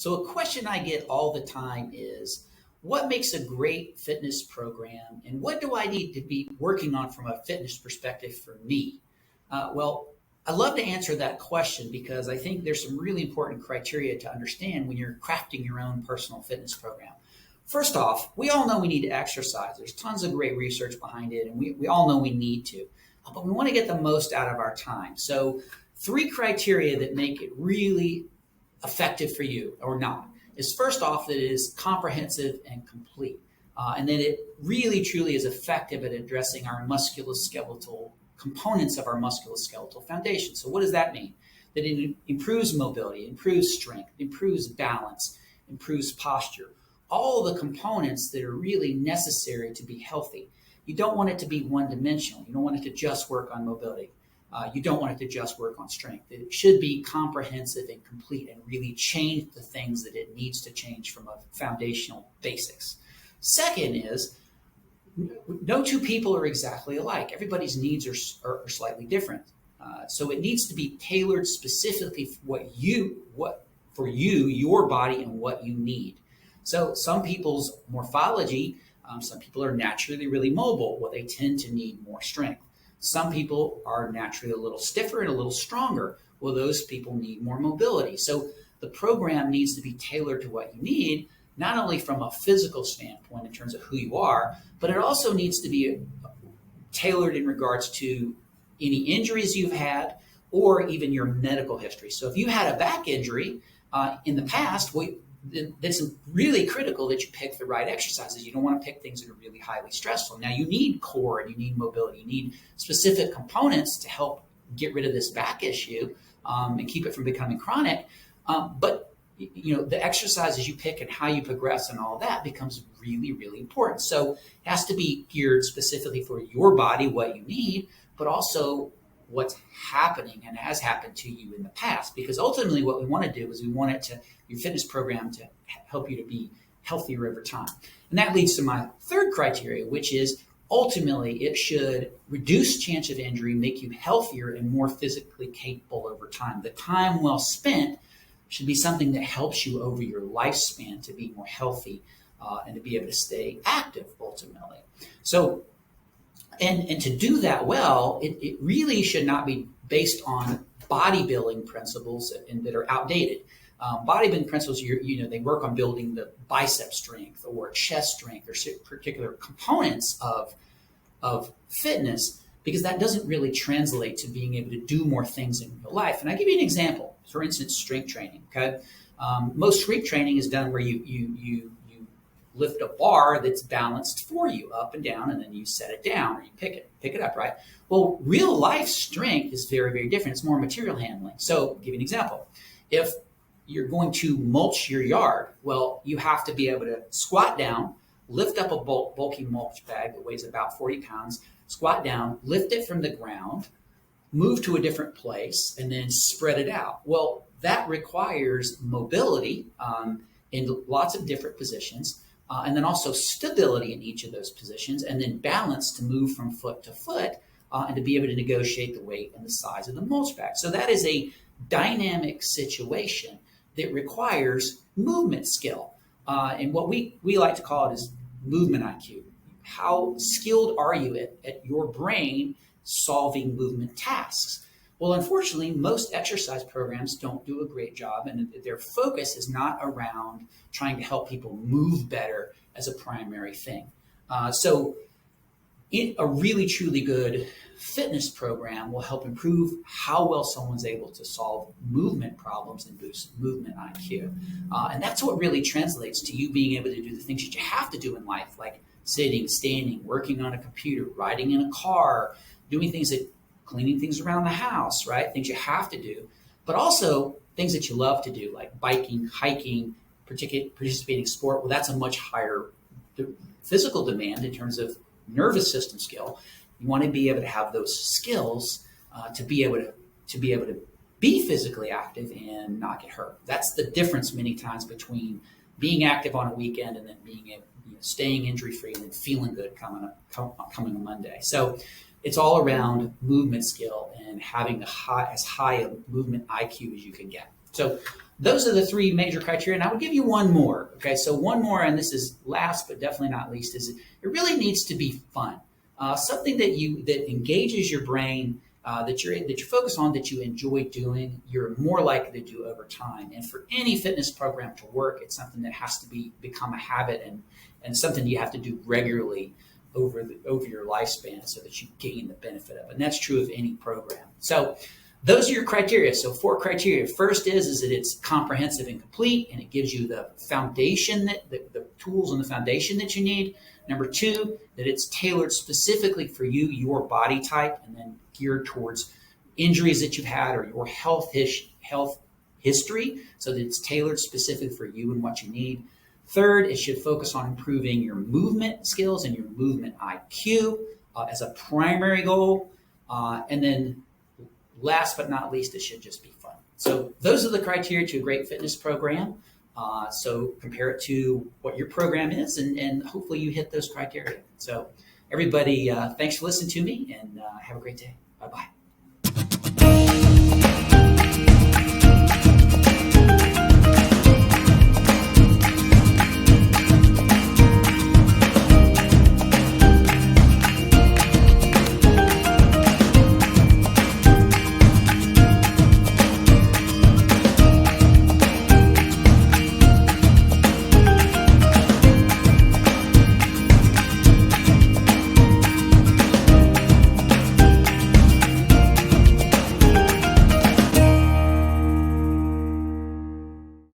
So a question I get all the time is, what makes a great fitness program and what do I need to be working on from a fitness perspective for me? Well, I love to answer that question because I think there's some really important criteria to understand when you're crafting your own personal fitness program. First off, we all know we need to exercise. There's tons of great research behind it, and we all know we need to. But we want to get the most out of our time. So, three criteria that make it really effective for you or not is first off, that it is comprehensive and complete. And then it really truly is effective at addressing our musculoskeletal components of our musculoskeletal foundation. So, what does that mean? That it improves mobility, improves strength, improves balance, improves posture. All the components that are really necessary to be healthy. You don't want it to be one dimensional. You don't want it to just work on mobility. You don't want it to just work on strength. It should be comprehensive and complete and really change the things that it needs to change from a foundational basics. Second is, no two people are exactly alike. Everybody's needs are slightly different. So it needs to be tailored specifically for you, your body, and what you need. So some people's morphology, some people are naturally really mobile. Well, they tend to need more strength. Some people are naturally a little stiffer and a little stronger. Well, those people need more mobility. So the program needs to be tailored to what you need, not only from a physical standpoint in terms of who you are, but it also needs to be tailored in regards to any injuries you've had or even your medical history. So if you had a back injury in the past, it's really critical that you pick the right exercises. You don't want to pick things that are really highly stressful. Now, you need core and you need mobility. You need specific components to help get rid of this back issue and keep it from becoming chronic. But the exercises you pick and how you progress and all that becomes really, really important. So it has to be geared specifically for your body, what you need, but also what's happening and has happened to you in the past. Because ultimately what we want to do is we want your fitness program to help you to be healthier over time. And that leads to my third criteria, which is ultimately it should reduce chance of injury, make you healthier and more physically capable over time. The time well spent should be something that helps you over your lifespan to be more healthy and to be able to stay active ultimately. So, and to do that well, it really should not be based on bodybuilding principles that are outdated. Bodybuilding principles, they work on building the bicep strength or chest strength or particular components of fitness, because that doesn't really translate to being able to do more things in real life. And I give you an example. For instance, strength training. Okay, most strength training is done where you lift a bar that's balanced for you up and down, and then you set it down or you pick it up, right? Well, real life strength is very, very different. It's more material handling. So, I'll give you an example. If you're going to mulch your yard, well, you have to be able to squat down, lift up a bulky mulch bag that weighs about 40 pounds, squat down, lift it from the ground, move to a different place, and then spread it out. Well, that requires mobility in lots of different positions, and then also stability in each of those positions, and then balance to move from foot to foot, and to be able to negotiate the weight and the size of the mulch bag. So that is a dynamic situation that requires movement skill. And what we like to call it is movement IQ. How skilled are you at your brain solving movement tasks? Well, unfortunately, most exercise programs don't do a great job, and their focus is not around trying to help people move better as a primary thing. So a really, truly good fitness program will help improve how well someone's able to solve movement problems and boost movement IQ. And that's what really translates to you being able to do the things that you have to do in life, like sitting, standing, working on a computer, riding in a car, doing things that cleaning things around the house, right? Things you have to do, but also things that you love to do, like biking, hiking, participating in sport. Well, that's a much higher physical demand in terms of nervous system skill. You want to be able to have those skills to be able to be physically active and not get hurt. That's the difference many times between being active on a weekend and then staying injury free and then feeling good coming on Monday. So it's all around movement skill and having as high a movement IQ as you can get. So those are the three major criteria. And I would give you one more. Okay, so one more, and this is last but definitely not least, is it really needs to be fun. Something that engages your brain, that you're focused on, that you enjoy doing, you're more likely to do over time. And for any fitness program to work, it's something that has to become a habit, and something you have to do regularly over your lifespan so that you gain the benefit of it. And that's true of any program. So those are your criteria. So 4 criteria. First is that it's comprehensive and complete, and it gives you the foundation, the tools and the foundation that you need. Number 2, that it's tailored specifically for you, your body type, and then geared towards injuries that you've had or your health history, so that it's tailored specifically for you and what you need. Third, it should focus on improving your movement skills and your movement IQ as a primary goal. And then last but not least, it should just be fun. So those are the criteria to a great fitness program. So compare it to what your program is, and hopefully you hit those criteria. So everybody, thanks for listening to me, and have a great day. Bye-bye.